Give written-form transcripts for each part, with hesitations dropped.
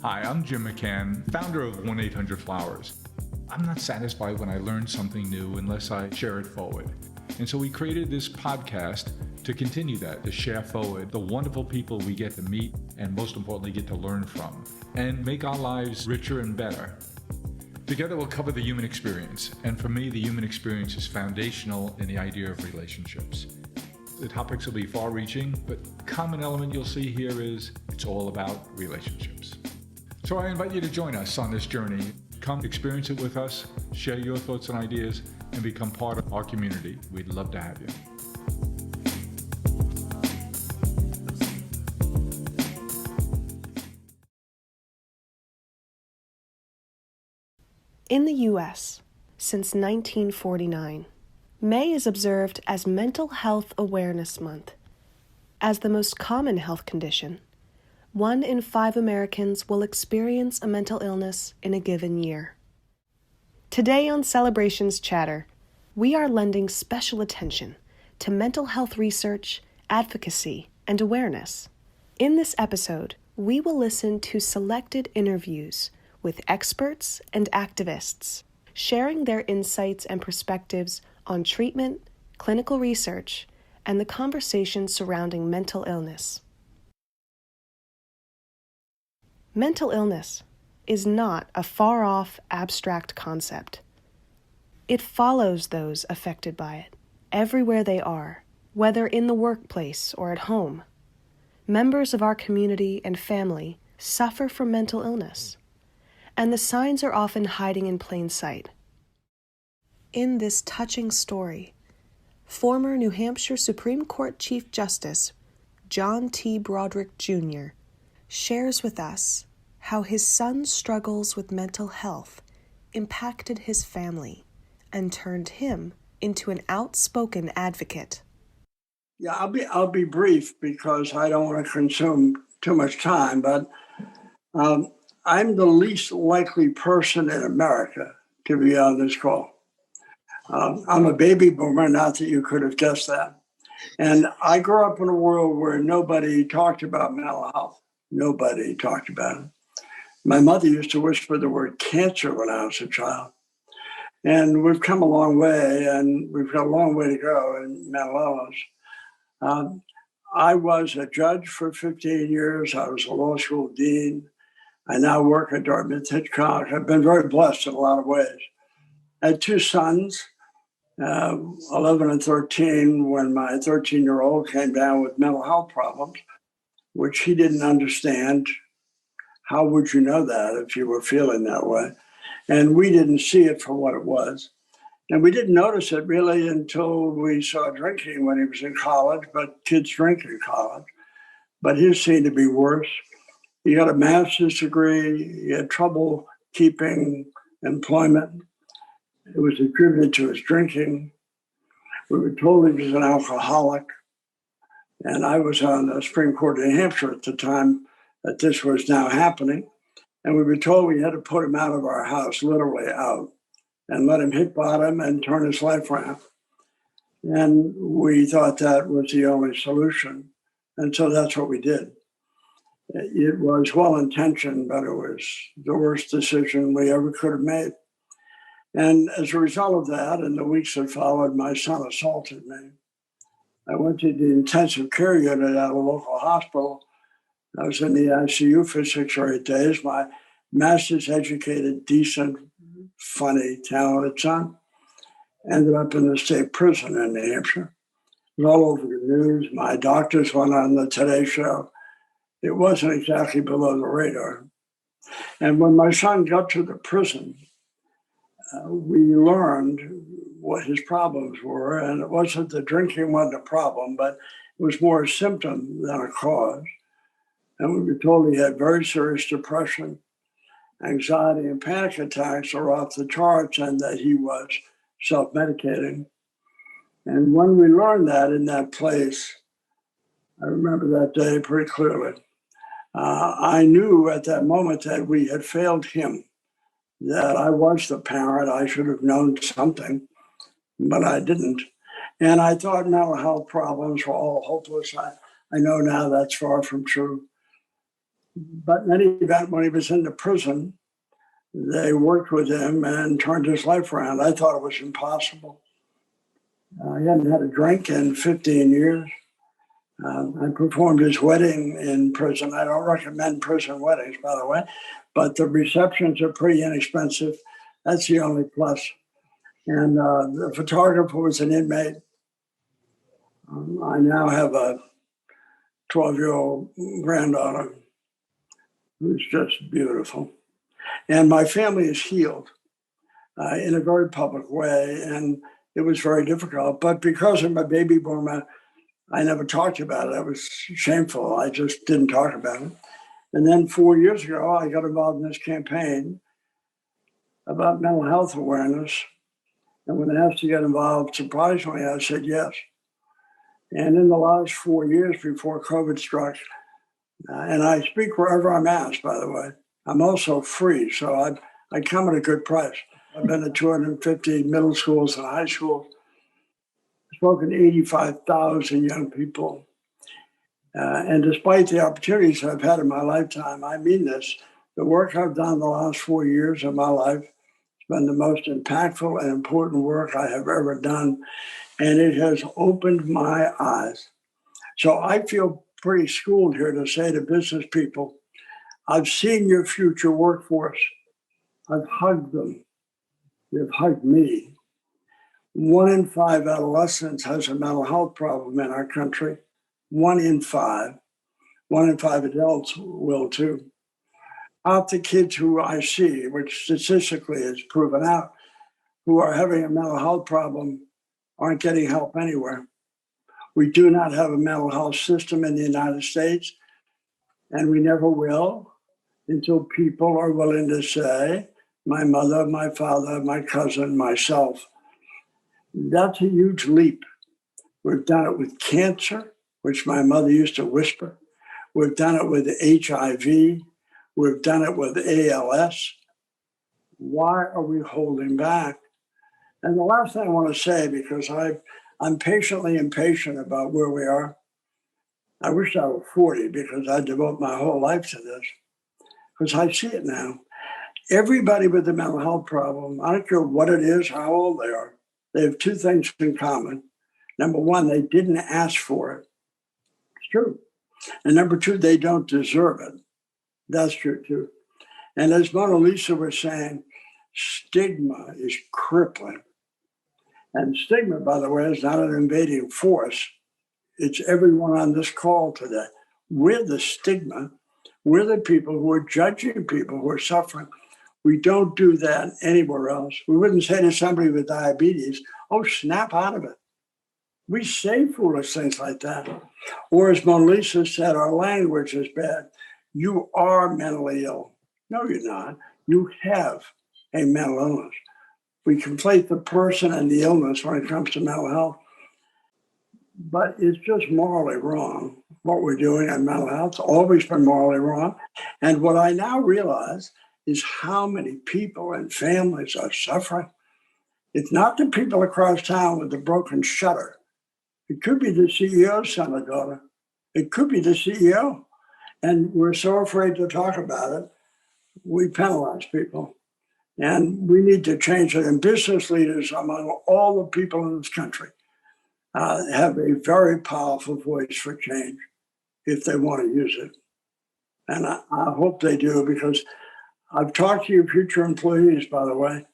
Hi, I'm Jim McCann, founder of 1-800-Flowers. I'm not satisfied when I learn something new unless I share it forward. And so we created this podcast to continue that, to share forward the wonderful people we get to meet and most importantly get to learn from and make our lives richer and better. Together we'll cover the human experience. And for me, the human experience is foundational in the idea of relationships. The topics will be far-reaching, but common element you'll see here is it's all about relationships. So I invite you to join us on this journey. Come experience it with us, share your thoughts and ideas, and become part of our community. We'd love to have you. In the U.S., since 1949, May is observed as Mental Health Awareness Month. As the most common health condition, 1 in 5 Americans will experience a mental illness in a given year. Today on Celebrations Chatter, we are lending special attention to mental health research, advocacy, and awareness. In this episode, we will listen to selected interviews with experts and activists, sharing their insights and perspectives on treatment, clinical research, and the conversation surrounding mental illness. Mental illness is not a far-off, abstract concept. It follows those affected by it, everywhere they are, whether in the workplace or at home. Members of our community and family suffer from mental illness, and the signs are often hiding in plain sight. In this touching story, former New Hampshire Supreme Court Chief Justice John T. Broderick Jr. shares with us how his son's struggles with mental health impacted his family and turned him into an outspoken advocate. Yeah, I'll be brief because I don't want to consume too much time, but I'm the least likely person in America to be on this call. I'm a baby boomer, not that you could have guessed that. And I grew up in a world where nobody talked about mental health. Nobody talked about it. My mother used to whisper the word cancer when I was a child. And we've come a long way, and we've got a long way to go in mental illness. I was a judge for 15 years. I was a law school dean. I now work at Dartmouth-Hitchcock. I've been very blessed in a lot of ways. I had 2 sons, 11 and 13, when my 13-year-old came down with mental health problems, which he didn't understand. How would you know that if you were feeling that way? And we didn't see it for what it was. And we didn't notice it really until we saw drinking when he was in college, but kids drink in college. But his seemed to be worse. He got a master's degree. He had trouble keeping employment. It was attributed to his drinking. We were told he was an alcoholic. And I was on the Supreme Court of New Hampshire at the time that this was now happening. And we were told we had to put him out of our house, literally out, and let him hit bottom and turn his life around. And we thought that was the only solution. And so that's what we did. It was well-intentioned, but it was the worst decision we ever could have made. And as a result of that, in the weeks that followed, my son assaulted me. I went to the intensive care unit at a local hospital. I was in the ICU for 6 or 8 days. My master's educated, decent, funny, talented son ended up in the state prison in New Hampshire. It was all over the news. My doctors went on the Today Show. It wasn't exactly below the radar. And when my son got to the prison, we learned what his problems were. And it wasn't the drinking wasn't a problem, but it was more a symptom than a cause. And we were told he had very serious depression, anxiety, and panic attacks are off the charts, and that he was self-medicating. And when we learned that in that place, I remember that day pretty clearly. I knew at that moment that we had failed him, that I was the parent. I should have known something, but I didn't. And I thought mental health problems were all hopeless. I know now that's far from true. But in any event, when he was in the prison, they worked with him and turned his life around. I thought it was impossible. He hadn't had a drink in 15 years. I performed his wedding in prison. I don't recommend prison weddings, by the way, but the receptions are pretty inexpensive. That's the only plus. And the photographer was an inmate. I now have a 12-year-old granddaughter who's just beautiful. And my family is healed in a very public way. And it was very difficult. But because I'm a baby boomer, I never talked about it. I was shameful. I just didn't talk about it. And then 4 years ago, I got involved in this campaign about mental health awareness. And when asked to get involved, surprisingly, I said yes. And in the last 4 years before COVID struck, and I speak wherever I'm asked, by the way, I'm also free, so I come at a good price. I've been to 250 middle schools and high schools, spoken to 85,000 young people. And despite the opportunities I've had in my lifetime, I mean this, the work I've done the last 4 years of my life has been the most impactful and important work I have ever done. And it has opened my eyes. So I feel pretty schooled here to say to business people, I've seen your future workforce. I've hugged them. They've hugged me. 1 in 5 adolescents has a mental health problem in our country. 1 in 5. 1 in 5 adults will too. Out the kids who I see, which statistically is proven out, who are having a mental health problem aren't getting help anywhere. We do not have a mental health system in the United States, and we never will until people are willing to say, my mother, my father, my cousin, myself. That's a huge leap. We've done it with cancer, which my mother used to whisper. We've done it with HIV. We've done it with ALS. Why are we holding back? And the last thing I want to say, because I'm patiently impatient about where we are. I wish I were 40 because I devote my whole life to this, because I see it now. Everybody with a mental health problem, I don't care what it is, how old they are, they have 2 things in common. Number 1, they didn't ask for it. It's true. And number 2, they don't deserve it. That's true too. And as Mona Lisa was saying, stigma is crippling. And stigma, by the way, is not an invading force. It's everyone on this call today. We're the stigma. We're the people who are judging people who are suffering. We don't do that anywhere else. We wouldn't say to somebody with diabetes, oh, snap out of it. We say foolish things like that. Or as Mona Lisa said, our language is bad. You are mentally ill. No, you're not. You have a mental illness. We conflate the person and the illness when it comes to mental health. But it's just morally wrong what we're doing on mental health. It's always been morally wrong. And what I now realize is how many people and families are suffering. It's not the people across town with the broken shutter. It could be the CEO's son or daughter. It could be the CEO. And we're so afraid to talk about it, we penalize people. And we need to change it. And business leaders among all the people in this country have a very powerful voice for change if they want to use it. And I hope they do, because I've talked to your future employees, by the way.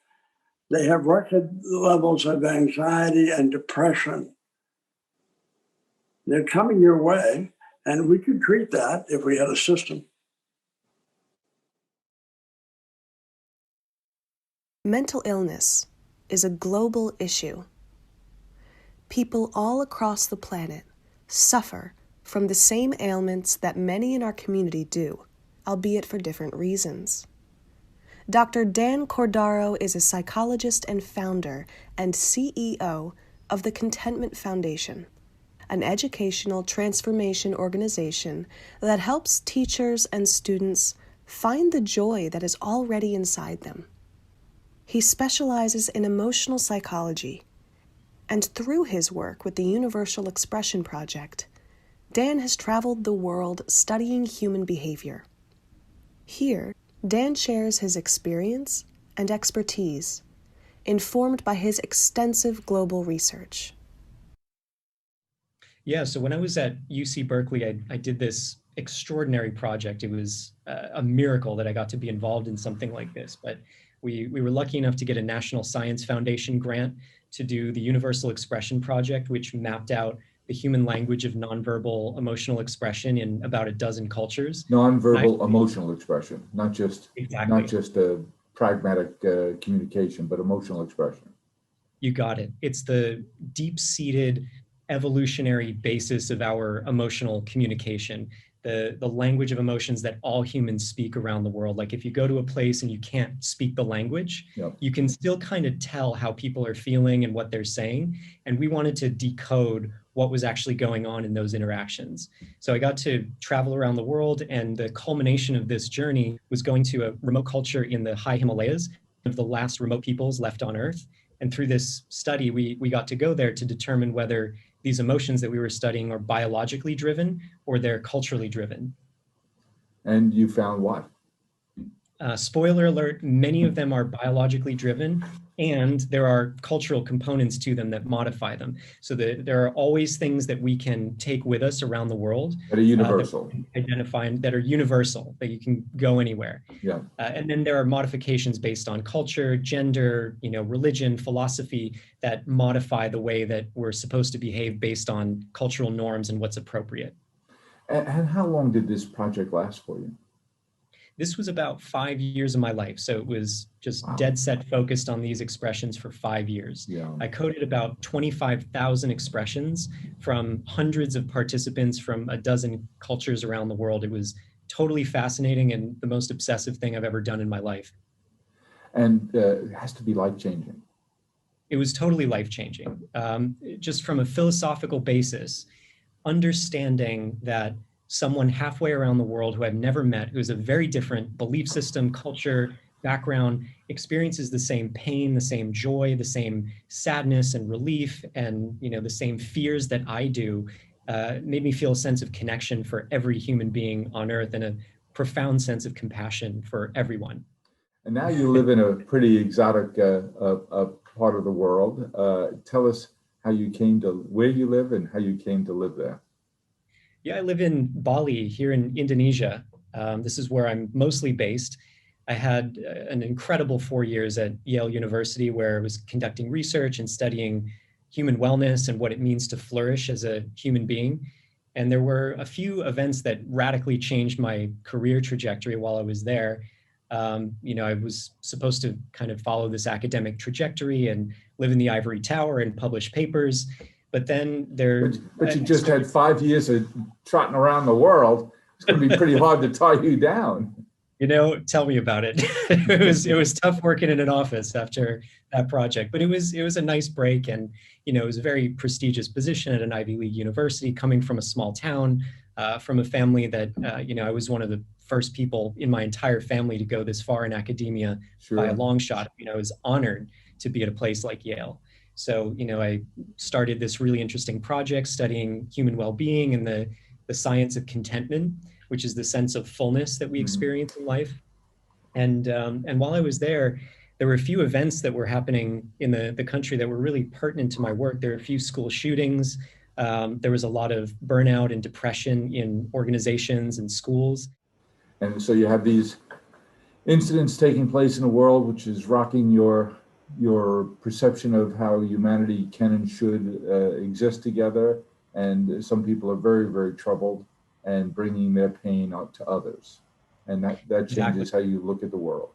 They have record levels of anxiety and depression. They're coming your way, and we could treat that if we had a system. Mental illness is a global issue. People all across the planet suffer from the same ailments that many in our community do, albeit for different reasons. Dr. Dan Cordaro is a psychologist and founder and CEO of the Contentment Foundation, an educational transformation organization that helps teachers and students find the joy that is already inside them. He specializes in emotional psychology, and through his work with the Universal Expression Project, Dan has traveled the world studying human behavior Here, Dan shares his experience and expertise, informed by his extensive global research. Yeah, so when I was at UC Berkeley, I did this extraordinary project. It was a miracle that I got to be involved in something like this. But we were lucky enough to get a National Science Foundation grant to do the Universal Expression Project, which mapped out the human language of nonverbal emotional expression in about a dozen cultures. Nonverbal emotional expression, not just Exactly. a pragmatic communication, but emotional expression. You got it. It's the deep-seated evolutionary basis of our emotional communication, the language of emotions that all humans speak around the world. Like if you go to a place and you can't speak the language, Yep. you can still kind of tell how people are feeling and what they're saying. And we wanted to decode what was actually going on in those interactions. So I got to travel around the world, and the culmination of this journey was going to a remote culture in the high Himalayas, one of the last remote peoples left on Earth. And through this study, we got to go there to determine whether these emotions that we were studying are biologically driven or they're culturally driven. And you found what? Spoiler alert, many of them are biologically driven, and there are cultural components to them that modify them. So there are always things that we can take with us around the world That are universal. That are universal, that you can go anywhere. Yeah. And then there are modifications based on culture, gender, religion, philosophy that modify the way that we're supposed to behave based on cultural norms and what's appropriate. And how long did this project last for you? This was about 5 years of my life. So it was just dead set focused on these expressions for 5 years. Yeah. I coded about 25,000 expressions from hundreds of participants from a dozen cultures around the world. It was totally fascinating and the most obsessive thing I've ever done in my life. And it has to be life-changing. It was totally life-changing. Just from a philosophical basis, understanding that someone halfway around the world who I've never met, who has a very different belief system, culture, background, experiences the same pain, the same joy, the same sadness and relief, and the same fears that I do, made me feel a sense of connection for every human being on Earth and a profound sense of compassion for everyone. And now you live in a pretty exotic part of the world. Tell us how you came to where you live and how you came to live there. Yeah, I live in Bali here in Indonesia. This is where I'm mostly based. I had an incredible 4 years at Yale University where I was conducting research and studying human wellness and what it means to flourish as a human being. And there were a few events that radically changed my career trajectory while I was there. I was supposed to kind of follow this academic trajectory and live in the ivory tower and publish papers. But then But you just had 5 years of trotting around the world. It's going to be pretty hard to tie you down. Tell me about it. It was tough working in an office after that project, but it was a nice break, and it was a very prestigious position at an Ivy League university, coming from a small town, from a family that I was one of the first people in my entire family to go this far in academia. Sure. By a long shot. I was honored to be at a place like Yale. So, I started this really interesting project studying human well-being and the science of contentment, which is the sense of fullness that we experience in life. And while I was there were a few events that were happening in the country that were really pertinent to my work. There were a few school shootings. There was a lot of burnout and depression in organizations and schools. And so you have these incidents taking place in the world, which is rocking your perception of how humanity can and should exist together. And some people are very, very troubled and bringing their pain out to others. And that changes how you look at the world.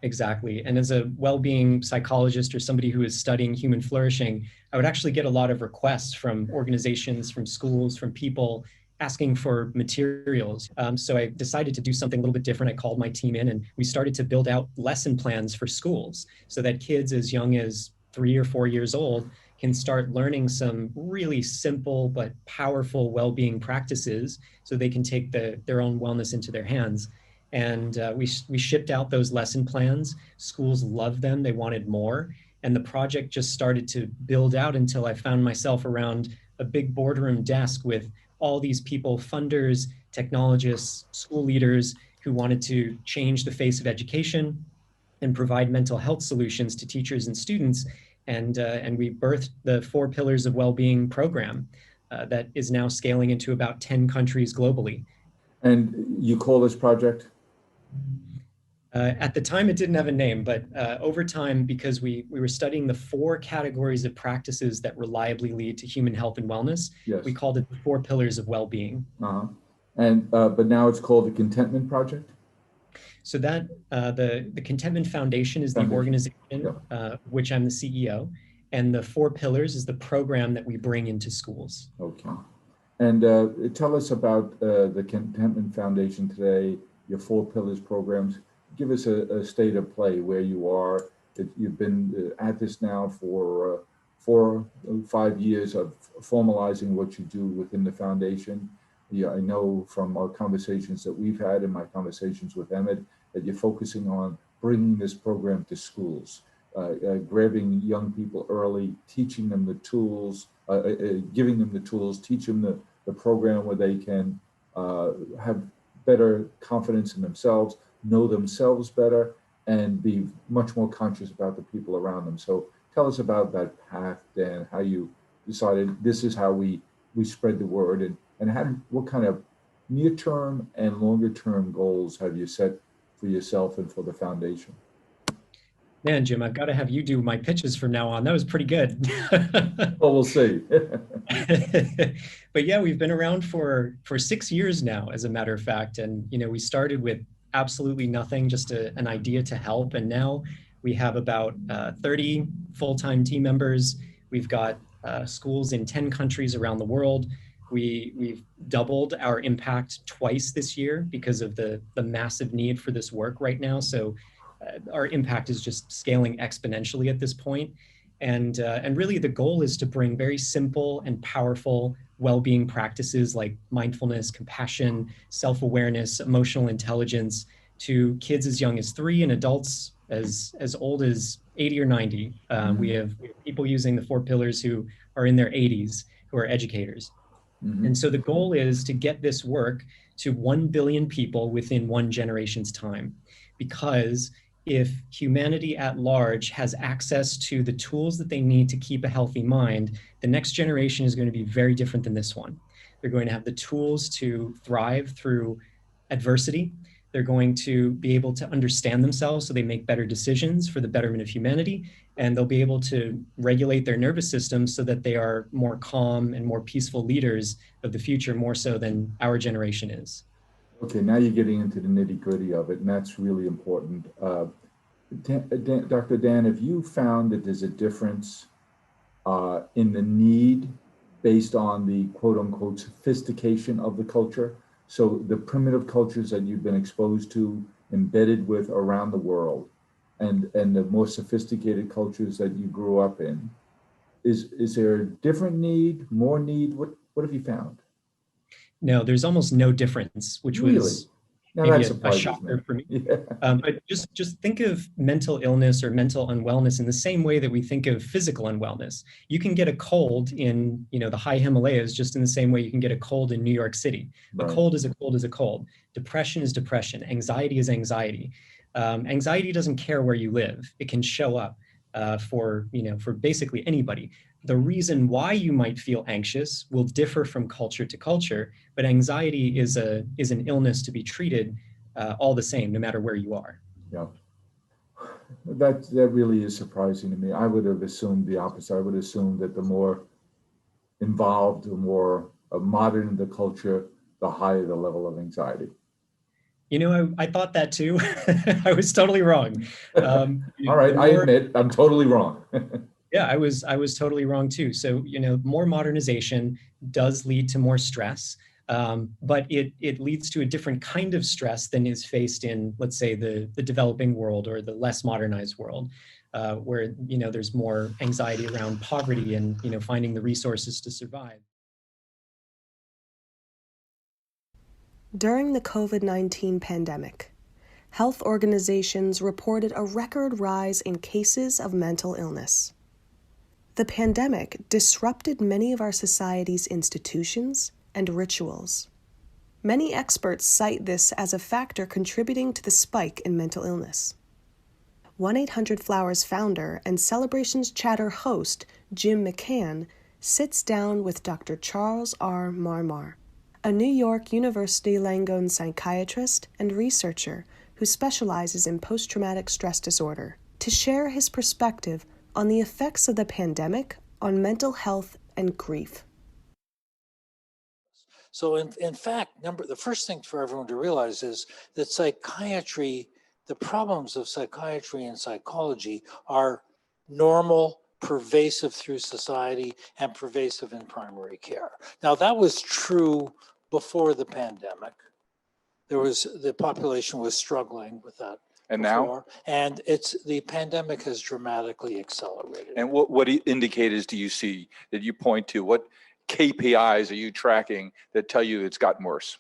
Exactly. And as a well-being psychologist or somebody who is studying human flourishing, I would actually get a lot of requests from organizations, from schools, from people asking for materials. So I decided to do something a little bit different. I called my team in and we started to build out lesson plans for schools so that kids as young as 3 or 4 years old can start learning some really simple but powerful well-being practices so they can take their own wellness into their hands. And we shipped out those lesson plans. Schools loved them. They wanted more. And the project just started to build out until I found myself around a big boardroom desk with all these people, funders, technologists, school leaders, who wanted to change the face of education and provide mental health solutions to teachers and students. And we birthed the 4 Pillars of Wellbeing program that is now scaling into about 10 countries globally. And you call this project? At the time, it didn't have a name, but over time, because we were studying the 4 categories of practices that reliably lead to human health and wellness, Yes. we called it the 4 Pillars of Wellbeing. Uh-huh. And but now it's called the Contentment Project? So that the Contentment Foundation is the organization, which I'm the CEO, and the 4 Pillars is the program that we bring into schools. Okay. And tell us about the Contentment Foundation today, your 4 Pillars programs. Give us a state of play where you are. You've been at this now for 4 or 5 years of formalizing what you do within the foundation. Yeah, I know from our conversations that we've had and my conversations with Emmett that you're focusing on bringing this program to schools, grabbing young people early, teaching them the tools, giving them the tools, teach them the program where they can have better confidence in themselves, know themselves better, and be much more conscious about the people around them. So tell us about that path, Dan, how you decided this is how we spread the word, and what kind of near-term and longer-term goals have you set for yourself and for the foundation? Man, Jim, I've got to have you do my pitches from now on. That was pretty good. Well, we'll see. But yeah, we've been around for 6 years now, as a matter of fact. And, we started with absolutely nothing, just an idea to help. And now we have about 30 full-time team members. We've got schools in 10 countries around the world. We've doubled our impact twice this year because of the massive need for this work right now. So our impact is just scaling exponentially at this point. And really the goal is to bring very simple and powerful well-being practices like mindfulness, compassion, self-awareness, emotional intelligence to kids as young as 3 and adults as old as 80 or 90. We have people using the 4 Pillars who are in their 80s, who are educators. And so the goal is to get this work to 1 billion people within 1 generation's time. Because if humanity at large has access to the tools that they need to keep a healthy mind, the next generation is going to be very different than this one. They're going to have the tools to thrive through adversity. They're going to be able to understand themselves so they make better decisions for the betterment of humanity. And they'll be able to regulate their nervous system so that they are more calm and more peaceful leaders of the future, more so than our generation is. Okay, now you're getting into the nitty-gritty of it, and that's really important. Dr. Dan, have you found that there's a difference in the need based on the quote-unquote sophistication of the culture? So the primitive cultures that you've been exposed to, embedded with around the world, and the more sophisticated cultures that you grew up in, is there a different need, more need? What have you found? No, there's almost no difference, which really? was Now maybe that a shocker for me. Yeah. But just think of mental illness or mental unwellness in the same way that we think of physical unwellness. You can get a cold in the high Himalayas just in the same way you can get a cold in New York City. Right. A cold is a cold is a cold. Depression is depression. Anxiety is anxiety. Anxiety doesn't care where you live. It can show up for basically anybody. The reason why you might feel anxious will differ from culture to culture, but anxiety is an illness to be treated all the same, no matter where you are. Yeah, that really is surprising to me. I would have assumed the opposite. I would assume that the more involved, the more modern the culture, the higher the level of anxiety. I thought that too. I was totally wrong. All right, I admit I'm totally wrong. Yeah, I was totally wrong too. So, more modernization does lead to more stress, but it leads to a different kind of stress than is faced in, let's say, the developing world or the less modernized world, where, there's more anxiety around poverty and, finding the resources to survive. During the COVID-19 pandemic, health organizations reported a record rise in cases of mental illness. The pandemic disrupted many of our society's institutions and rituals. Many experts cite this as a factor contributing to the spike in mental illness. 1-800-Flowers founder and Celebrations Chatter host Jim McCann sits down with Dr. Charles R. Marmar, a New York University Langone psychiatrist and researcher who specializes in post-traumatic stress disorder, to share his perspective on the effects of the pandemic on mental health and grief. So in fact, the first thing for everyone to realize is that psychiatry, the problems of psychiatry and psychology are normal, pervasive through society, and pervasive in primary care. Now, that was true before the pandemic. The population was struggling with that. And before, now? And the pandemic has dramatically accelerated. And what indicators do you see that you point to? What KPIs are you tracking that tell you it's gotten worse?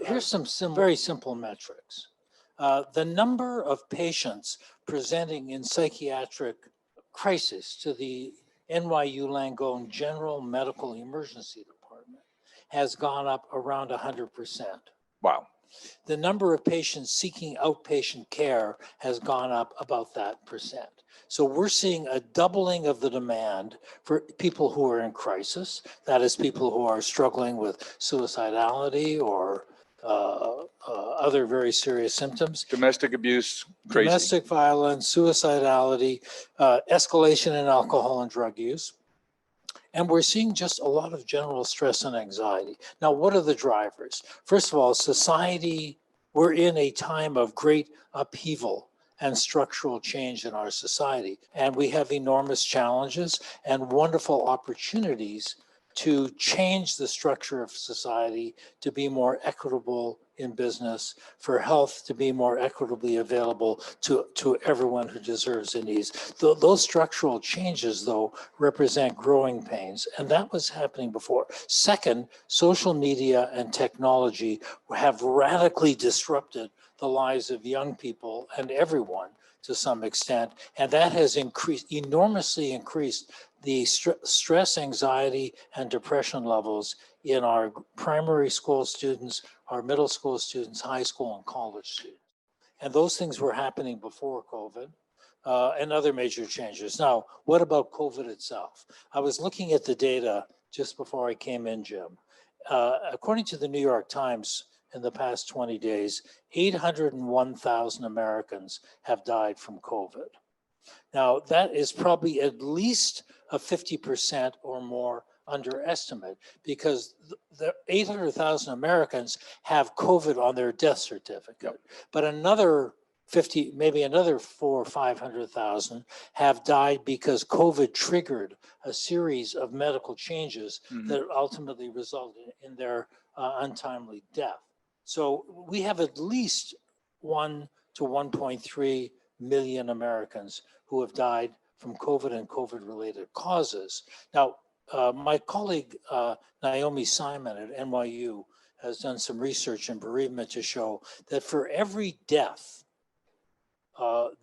Here's some very simple metrics. The number of patients presenting in psychiatric crisis to the NYU Langone General Medical Emergency Department has gone up around 100%. Wow. The number of patients seeking outpatient care has gone up about that percent. So we're seeing a doubling of the demand for people who are in crisis. That is, people who are struggling with suicidality or other very serious symptoms. Domestic abuse, crazy. Domestic violence, suicidality, escalation in alcohol and drug use. And we're seeing just a lot of general stress and anxiety. Now, what are the drivers? First of all, society, we're in a time of great upheaval and structural change in our society. And we have enormous challenges and wonderful opportunities to change the structure of society to be more equitable in business, for health to be more equitably available to everyone who deserves and needs. Those structural changes, though, represent growing pains, and that was happening before. Second, social media and technology have radically disrupted the lives of young people and everyone to some extent, and that has enormously increased the stress, anxiety, and depression levels in our primary school students, our middle school students, high school and college students. And those things were happening before COVID and other major changes. Now, what about COVID itself? I was looking at the data just before I came in, Jim. According to the New York Times, in the past 20 days, 801,000 Americans have died from COVID. Now, that is probably at least a 50% or more underestimate, because the 800,000 Americans have COVID on their death certificate, Yep. but another 50, maybe another 400,000 or 500,000 have died because COVID triggered a series of medical changes that ultimately resulted in their untimely death. So we have at least 1 to 1.3 million Americans who have died from COVID and COVID-related causes. Now, my colleague, Naomi Simon at NYU, has done some research in bereavement to show that for every death,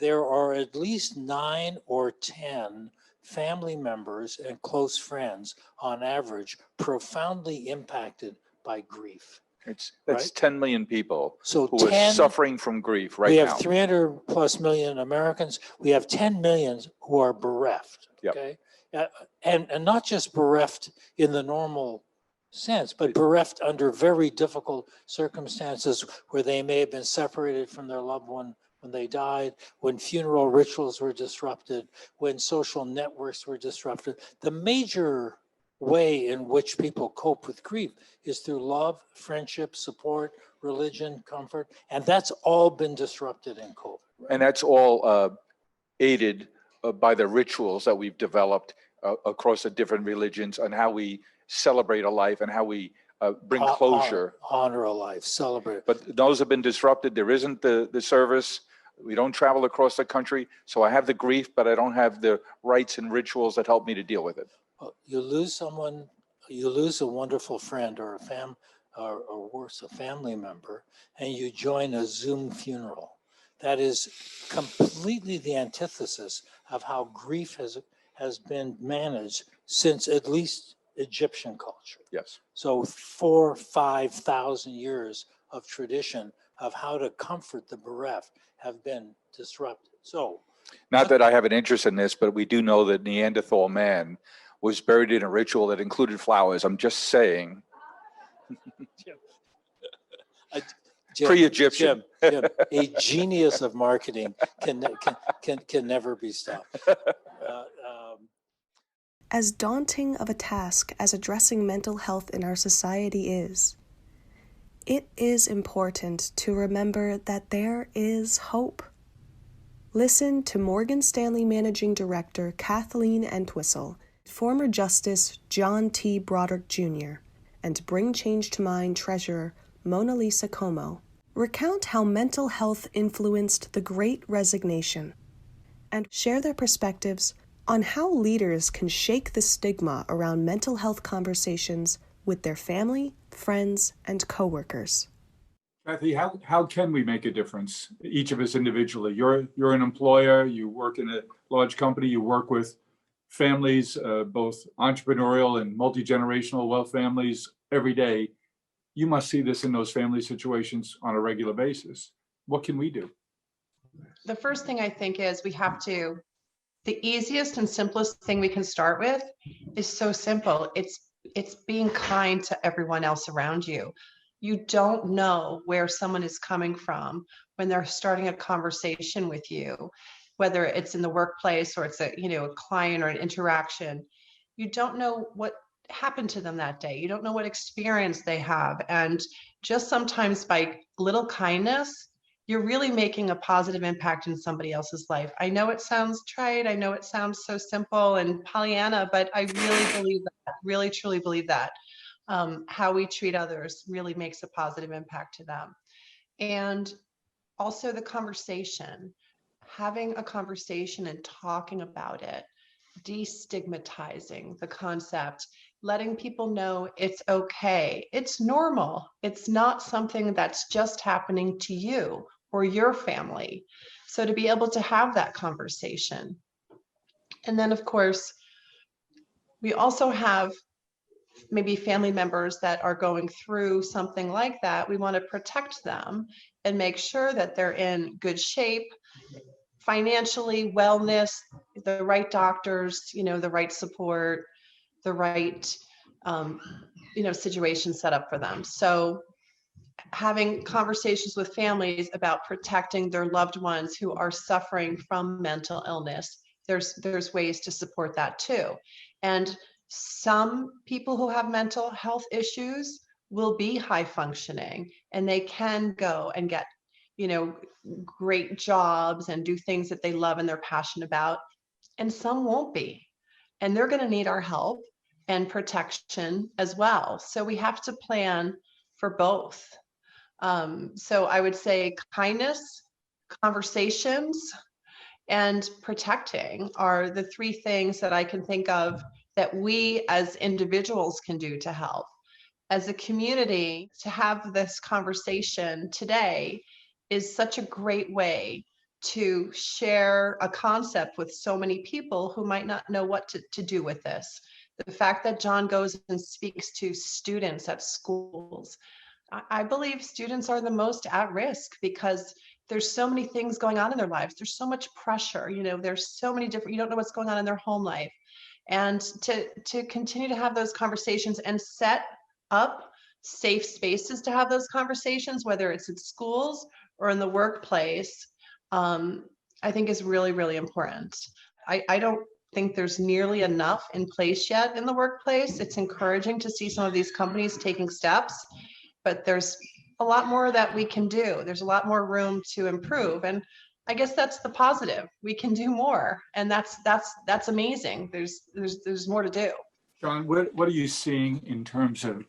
there are at least 9 or 10 family members and close friends, on average, profoundly impacted by grief. That's right? 10 million people So who are suffering from grief right now. We have 300 plus million Americans. We have 10 million who are bereft. Yep. Okay, and not just bereft in the normal sense, but bereft under very difficult circumstances where they may have been separated from their loved one when they died, when funeral rituals were disrupted, when social networks were disrupted. The major way in which people cope with grief is through love, friendship, support, religion, comfort, and that's all been disrupted in COVID. Right? And that's all aided by the rituals that we've developed across the different religions on how we celebrate a life and how we bring closure. Honor a life, celebrate. But those have been disrupted. There isn't the service. We don't travel across the country. So I have the grief, but I don't have the rites and rituals that help me to deal with it. You lose someone, you lose a wonderful friend or or worse, a family member, and you join a Zoom funeral. That is completely the antithesis of how grief has been managed since at least Egyptian culture. Yes. So 4,000-5,000 years of tradition of how to comfort the bereft have been disrupted. So, Not that I have an interest in this, but we do know that Neanderthal man was buried in a ritual that included flowers. I'm just saying. Pre-Egyptian. Jim, a genius of marketing can never be stopped. As daunting of a task as addressing mental health in our society is, it is important to remember that there is hope. Listen to Morgan Stanley Managing Director Kathleen Entwistle, former Justice John T. Broderick Jr., and Bring Change to Mind Treasurer Mona Lisa Como recount how mental health influenced the Great Resignation and share their perspectives on how leaders can shake the stigma around mental health conversations with their family, friends, and coworkers. Kathy, how can we make a difference, each of us individually? You're an employer, you work in a large company, you work with families, both entrepreneurial and multi-generational wealth families every day. You must see this in those family situations on a regular basis. What can we do? The first thing I think is the easiest and simplest thing we can start with is so simple. It's being kind to everyone else around you. You don't know where someone is coming from when they're starting a conversation with you, whether it's in the workplace or it's a client or an interaction. You don't know what happened to them that day. You don't know what experience they have. And just sometimes by little kindness, you're really making a positive impact in somebody else's life. I know it sounds trite. I know it sounds so simple and Pollyanna, but I really believe that, really truly believe that. How we treat others really makes a positive impact to them. And also the conversation, having a conversation and talking about it, destigmatizing the concept, letting people know it's okay. It's normal. It's not something that's just happening to you or your family. So to be able to have that conversation. And then of course, we also have maybe family members that are going through something like that. We want to protect them and make sure that they're in good shape, financially, wellness, the right doctors, the right support, the right, situation set up for them. So having conversations with families about protecting their loved ones who are suffering from mental illness, there's ways to support that too. And some people who have mental health issues will be high functioning and they can go and get, great jobs and do things that they love and they're passionate about. And some won't be. And they're going to need our help and protection as well. So we have to plan for both. So I would say kindness, conversations, and protecting are the three things that I can think of that we as individuals can do to help. As a community, to have this conversation today is such a great way to share a concept with so many people who might not know what to do with this. The fact that John goes and speaks to students at schools, I believe students are the most at risk because there's so many things going on in their lives. There's so much pressure, there's so many different, you don't know what's going on in their home life. And to continue to have those conversations and set up safe spaces to have those conversations, whether it's at schools or in the workplace, I think is really, really important. I don't think there's nearly enough in place yet in the workplace. It's encouraging to see some of these companies taking steps, but there's a lot more that we can do. There's a lot more room to improve. And I guess that's the positive. We can do more. And that's amazing. There's more to do. John, what are you seeing in terms of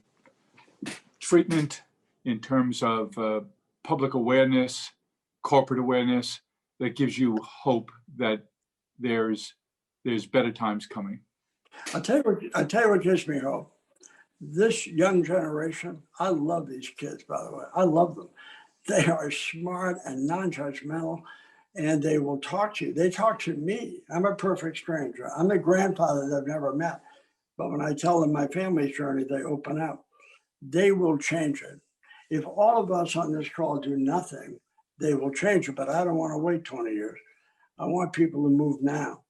treatment, in terms of public awareness, corporate awareness, that gives you hope that there's better times coming? I'll tell you what gives me hope. This young generation, I love these kids, by the way. I love them. They are smart and non-judgmental, and they will talk to you. They talk to me. I'm a perfect stranger. I'm the grandfather they've never met. But when I tell them my family journey, they open up. They will change it. If all of us on this call do nothing, they will change it. But I don't want to wait 20 years. I want people to move now.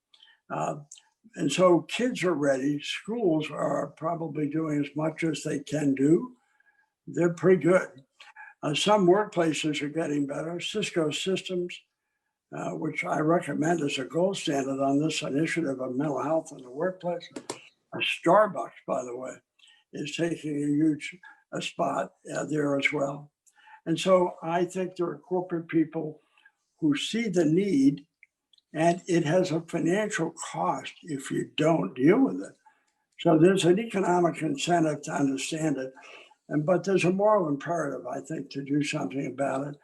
And so kids are ready. Schools are probably doing as much as they can do. They're pretty good. Some workplaces are getting better. Cisco Systems, which I recommend as a gold standard on this initiative of mental health in the workplace. Starbucks, by the way, is taking a huge spot there as well. And so I think there are corporate people who see the need, and it has a financial cost if you don't deal with it. So there's an economic incentive to understand it. But there's a moral imperative, I think, to do something about it.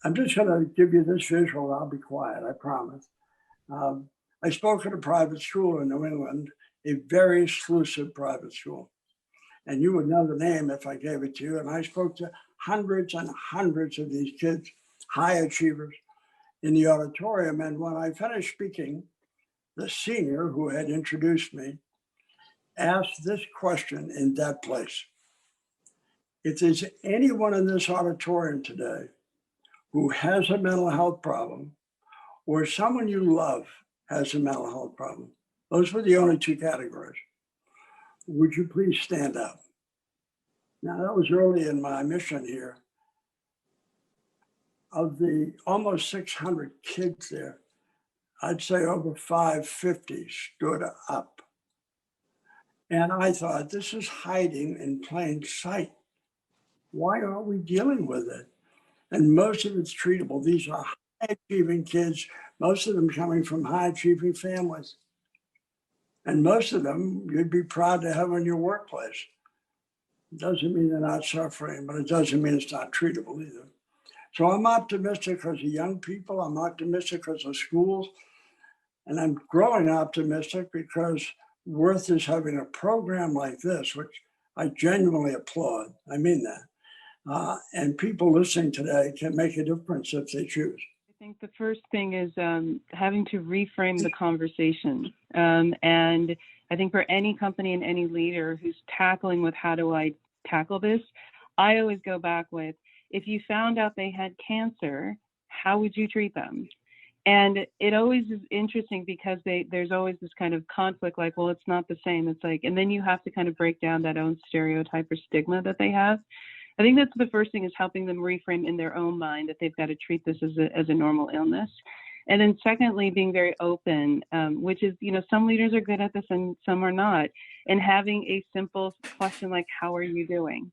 I'm just going to give you this visual. I'll be quiet, I promise. I spoke at a private school in New England, a very exclusive private school. And you would know the name if I gave it to you. And I spoke to hundreds and hundreds of these kids, high achievers, in the auditorium. And when I finished speaking, the senior who had introduced me asked this question in that place. If there's anyone in this auditorium today who has a mental health problem, or someone you love has a mental health problem, those were the only two categories. Would you please stand up? Now, that was early in my mission here. Of the almost 600 kids there, I'd say over 550 stood up. And I thought, this is hiding in plain sight. Why aren't we dealing with it? And most of it's treatable. These are high-achieving kids, most of them coming from high-achieving families. And most of them you'd be proud to have in your workplace. It doesn't mean they're not suffering, but it doesn't mean it's not treatable either. So I'm optimistic because of young people. I'm optimistic because of schools. And I'm growing optimistic because Worth is having a program like this, which I genuinely applaud. I mean that. And people listening today can make a difference if they choose. I think the first thing is having to reframe the conversation. And I think for any company and any leader who's tackling with how do I tackle this, I always go back with, if you found out they had cancer, how would you treat them? And it always is interesting because there's always this kind of conflict, like, well, it's not the same. It's like, and then you have to kind of break down that own stereotype or stigma that they have. I think that's the first thing, is helping them reframe in their own mind that they've got to treat this as a normal illness. And then secondly, being very open, which is, some leaders are good at this and some are not. And having a simple question like, how are you doing?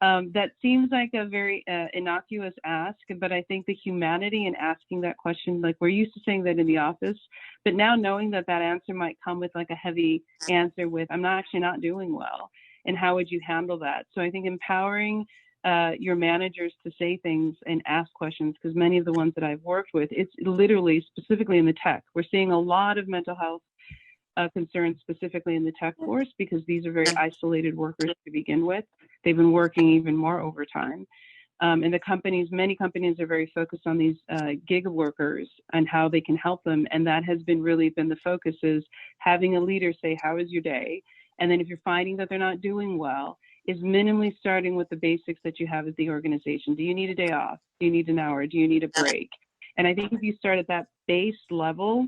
That seems like a very innocuous ask, but I think the humanity in asking that question, like we're used to saying that in the office, but now knowing that answer might come with like a heavy answer with, I'm actually not doing well. And how would you handle that? So I think empowering your managers to say things and ask questions, because many of the ones that I've worked with, it's literally specifically in the tech. We're seeing a lot of mental health concerns specifically in the tech force, because these are very isolated workers to begin with. They've been working even more overtime. And many companies are very focused on these gig workers and how they can help them. And that has really been the focus, is having a leader say, how is your day? And then if you're finding that they're not doing well, is minimally starting with the basics that you have as the organization. Do you need a day off? Do you need an hour? Do you need a break? And I think if you start at that base level,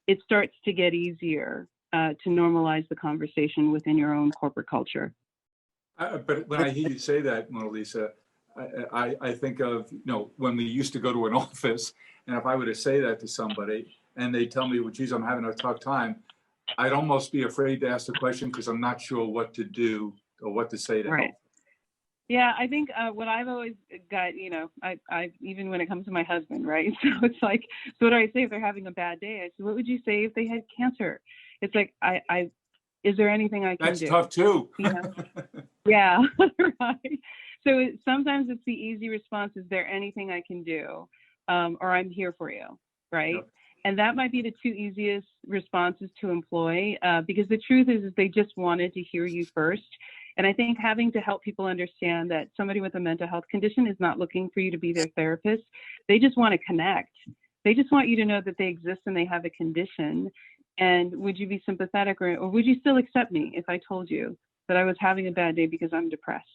it starts to get easier to normalize the conversation within your own corporate culture. But when I hear you say that, Mona Lisa, I think of, when we used to go to an office, and if I were to say that to somebody and they tell me, well, geez, I'm having a tough time, I'd almost be afraid to ask the question because I'm not sure what to do or what to say to help. Yeah, I think what I've always got, I even when it comes to my husband, right? So it's like, so what do I say if they're having a bad day? I said, what would you say if they had cancer? It's like, is there anything I can do? That's tough too. Yeah, right. So sometimes it's the easy response, is there anything I can do? Or I'm here for you, right? Yep. And that might be the two easiest responses to employ, because the truth is they just wanted to hear you first. And I think having to help people understand that somebody with a mental health condition is not looking for you to be their therapist. They just want to connect. They just want you to know that they exist and they have a condition. And would you be sympathetic, or would you still accept me if I told you that I was having a bad day because I'm depressed?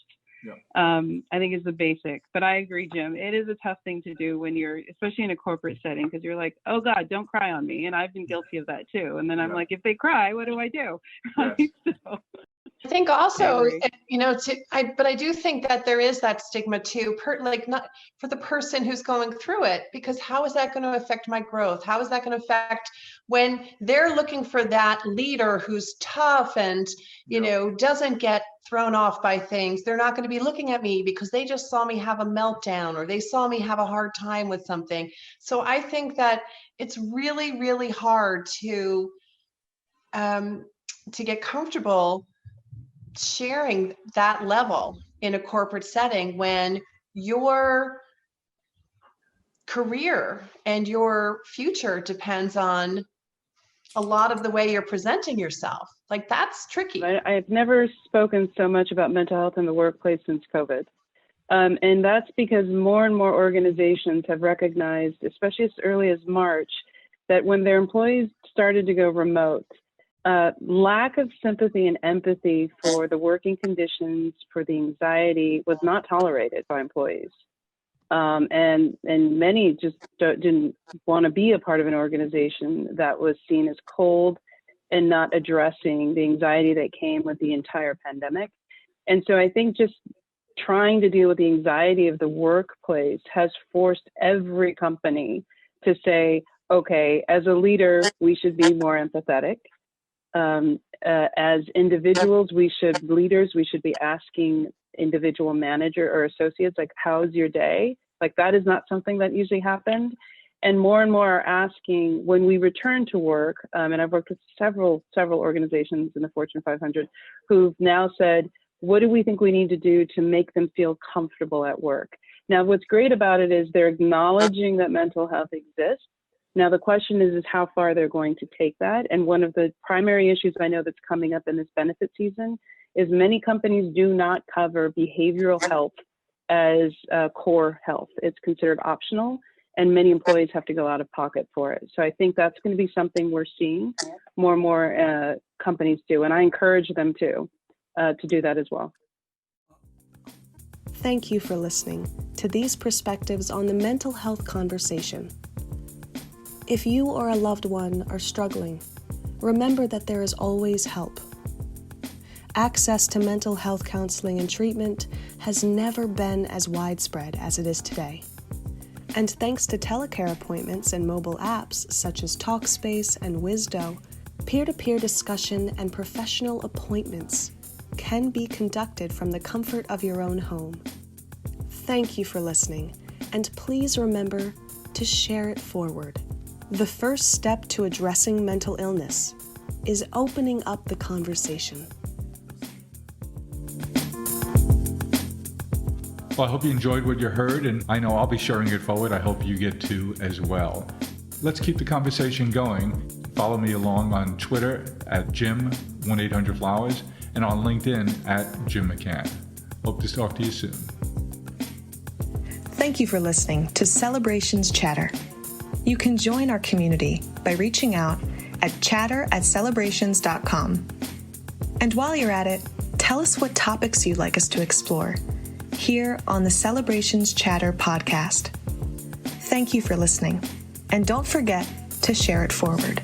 Yeah. I think is the basic. But I agree, Jim. It is a tough thing to do when you're, especially in a corporate setting, because you're like, oh God, don't cry on me. And I've been guilty of that too. And then I'm like, if they cry, what do I do? Yes. So, I think also, agree. but I do think that there is that stigma too, not for the person who's going through it, because how is that going to affect my growth? How is that going to affect when they're looking for that leader who's tough and, doesn't get thrown off by things? They're not going to be looking at me because they just saw me have a meltdown or they saw me have a hard time with something. So I think that it's really, really hard to get comfortable sharing that level in a corporate setting when your career and your future depends on a lot of the way you're presenting yourself. Like, that's tricky. I have never spoken so much about mental health in the workplace since COVID. And that's because more and more organizations have recognized, especially as early as March, that when their employees started to go remote, lack of sympathy and empathy for the working conditions, for the anxiety, was not tolerated by employees. And many just didn't want to be a part of an organization that was seen as cold and not addressing the anxiety that came with the entire pandemic. And so I think just trying to deal with the anxiety of the workplace has forced every company to say, okay, as a leader, we should be more empathetic. As individuals, we should be asking individual manager or associates, like, how's your day? Like, that is not something that usually happened. And more are asking when we return to work, and I've worked with several organizations in the Fortune 500 who've now said, what do we think we need to do to make them feel comfortable at work? Now, what's great about it is they're acknowledging that mental health exists. Now, the question is how far they're going to take that. And one of the primary issues I know that's coming up in this benefit season is many companies do not cover behavioral health as core health. It's considered optional, and many employees have to go out of pocket for it. So I think that's going to be something we're seeing more and more companies do. And I encourage them to do that as well. Thank you for listening to these perspectives on the mental health conversation. If you or a loved one are struggling, remember that there is always help. Access to mental health counseling and treatment has never been as widespread as it is today. And thanks to telecare appointments and mobile apps such as Talkspace and Wisdo, peer-to-peer discussion and professional appointments can be conducted from the comfort of your own home. Thank you for listening, and please remember to share it forward. The first step to addressing mental illness is opening up the conversation. Well, I hope you enjoyed what you heard, and I know I'll be sharing it forward. I hope you get to as well. Let's keep the conversation going. Follow me along on Twitter at Jim1800Flowers and on LinkedIn at Jim McCann. Hope to talk to you soon. Thank you for listening to Celebrations Chatter. You can join our community by reaching out at chatter@celebrations.com. And while you're at it, tell us what topics you'd like us to explore here on the Celebrations Chatter podcast. Thank you for listening, and don't forget to share it forward.